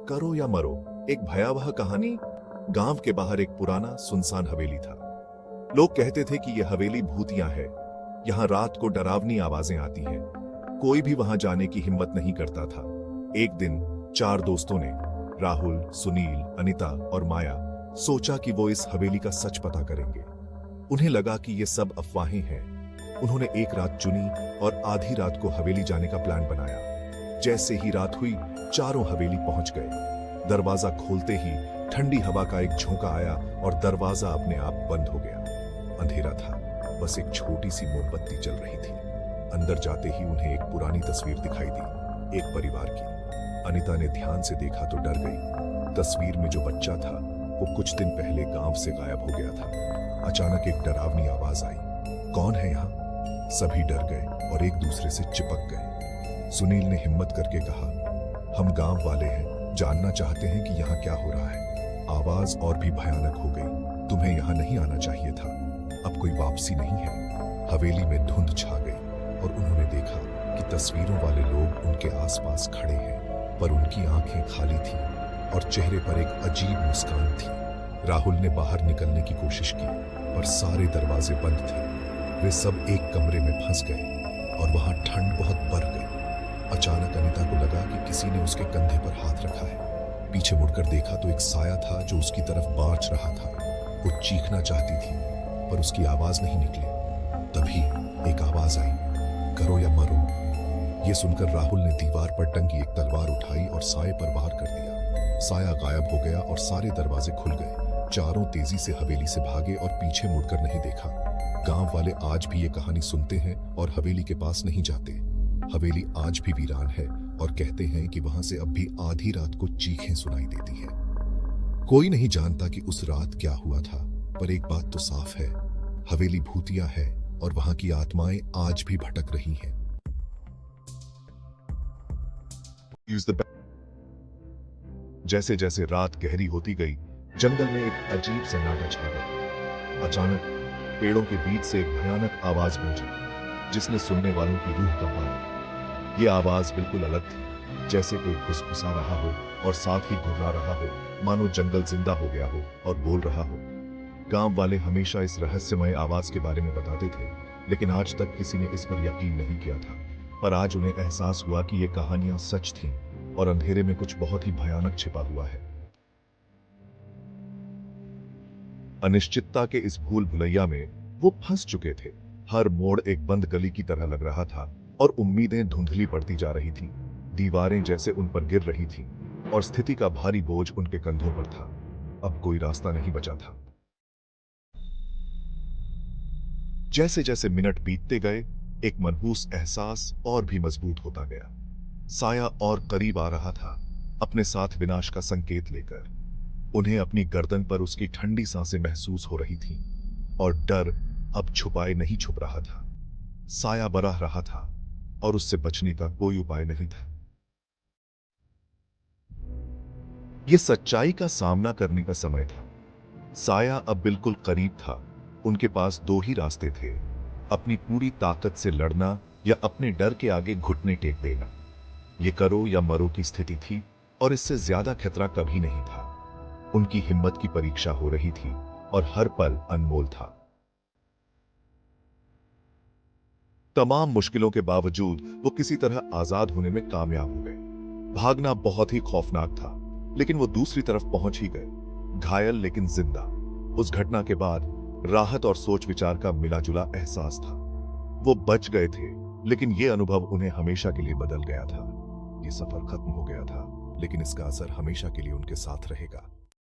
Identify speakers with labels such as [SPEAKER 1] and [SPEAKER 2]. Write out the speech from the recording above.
[SPEAKER 1] करो या मरो, एक भयावह कहानी। गांव के बाहर एक पुराना सुनसान हवेली था। लोग कहते थे कि यह हवेली भूतिया है। यहाँ रात को डरावनी आवाजें आती हैं। कोई भी वहां जाने की हिम्मत नहीं करता था। एक दिन 4 दोस्तों ने, राहुल, सुनील, अनिता और माया, सोचा कि वो इस हवेली का सच पता करेंगे। उन्हें लगा कि ये सब अफवाहें हैं। उन्होंने एक रात चुनी और आधी रात को हवेली जाने का प्लान बनाया। जैसे ही रात हुई, चारों हवेली पहुंच गए। दरवाजा खोलते ही ठंडी हवा का एक झोंका आया और दरवाजा अपने आप बंद हो गया। अंधेरा था, बस एक छोटी सी मोमबत्ती जल रही थी। अंदर जाते ही उन्हें एक पुरानी तस्वीर दिखाई दी, एक परिवार की। अनिता ने ध्यान से देखा तो डर गई। तस्वीर में जो बच्चा था वो कुछ दिन पहले गांव से गायब हो गया था। अचानक एक डरावनी आवाज आई, कौन है यहाँ? सभी डर गए और एक दूसरे से चिपक गए। सुनील ने हिम्मत करके कहा, हम गांव वाले हैं, जानना चाहते हैं कि यहाँ क्या हो रहा है। आवाज और भी भयानक हो गई, तुम्हें यहाँ नहीं आना चाहिए था, अब कोई वापसी नहीं है। हवेली में धुंध छा गई और उन्होंने देखा कि तस्वीरों वाले लोग उनके आसपास खड़े हैं, पर उनकी आंखें खाली थीं और चेहरे पर एक अजीब मुस्कान थी। राहुल ने बाहर निकलने की कोशिश की, पर सारे दरवाजे बंद थे। वे सब एक कमरे में फंस गए और वहां ठंड बहुत बढ़ गई। अचानक अनिता को लगा कि किसी ने उसके कंधे पर हाथ रखा है। पीछे मुड़कर देखा तो एक साया था जो उसकी तरफ बाँच रहा था। वो चीखना चाहती थी, पर उसकी आवाज नहीं निकली। तभी एक आवाज आई, करो या मरो। ये सुनकर राहुल ने दीवार पर टंगी एक तलवार उठाई और साये पर वार कर दिया। साया गायब हो गया और सारे दरवाजे खुल गए। चारों तेजी से हवेली से भागे और पीछे मुड़कर नहीं देखा। गांव वाले आज भी ये कहानी सुनते हैं और हवेली के पास नहीं जाते। हवेली आज भी वीरान है और कहते हैं कि वहां से अब भी आधी रात को चीखें सुनाई देती हैं। कोई नहीं जानता कि उस रात क्या हुआ था, पर एक बात तो साफ है, हवेली भूतिया है और वहां की आत्माएं आज भी भटक रही हैं। जैसे जैसे रात गहरी होती गई, जंगल में एक अजीब सन्नाटा छा गया। अचानक पेड़ों के बीच से एक भयानक आवाज गूंजी, जिसने सुनने वालों की रूह कंपा दी। ये आवाज बिल्कुल अलग थी, जैसे कोई फुसफुसा रहा हो और साथ ही घुर्रा रहा हो, मानो जंगल जिंदा हो गया हो और बोल रहा हो। गांव वाले हमेशा इस रहस्यमय आवाज के बारे में बताते थे, लेकिन आज तक किसी ने इस पर यकीन नहीं किया था। पर आज उन्हें एहसास हुआ कि ये कहानियां सच थीं और अंधेरे में कुछ बहुत ही भयानक छिपा हुआ है। अनिश्चितता के इस भूल भुलैया में वो फंस चुके थे। हर मोड़ एक बंद गली की तरह लग रहा था और उम्मीदें धुंधली पड़ती जा रही थीं। दीवारें जैसे उन पर गिर रही थीं और स्थिति का भारी बोझ उनके कंधों पर था। अब कोई रास्ता नहीं बचा था। जैसे जैसे मिनट बीतते गए, एक मनहूस एहसास और भी मजबूत होता गया। साया और करीब आ रहा था, अपने साथ विनाश का संकेत लेकर। उन्हें अपनी गर्दन पर उसकी ठंडी सांसें महसूस हो रही थीं और डर अब छुपाए नहीं छुप रहा था। साया बरह रहा था और उससे बचने का कोई उपाय नहीं था। यह सच्चाई का सामना करने का समय था। साया अब बिल्कुल करीब था। उनके पास 2 ही रास्ते थे, अपनी पूरी ताकत से लड़ना या अपने डर के आगे घुटने टेक देना। ये करो या मरो की स्थिति थी और इससे ज्यादा खतरा कभी नहीं था। उनकी हिम्मत की परीक्षा हो रही थी और हर पल अनमोल था। तमाम मुश्किलों के बावजूद वो किसी तरह आजाद होने में कामयाब हो गए। भागना बहुत ही खौफनाक था, लेकिन वो दूसरी तरफ पहुंच ही गए, घायल लेकिन जिंदा। उस घटना के बाद राहत और सोच विचार का मिला-जुला एहसास था। वो बच गए थे, लेकिन ये अनुभव उन्हें हमेशा के लिए बदल गया था। ये सफर खत्म हो गया था, लेकिन इसका असर हमेशा के लिए उनके साथ रहेगा।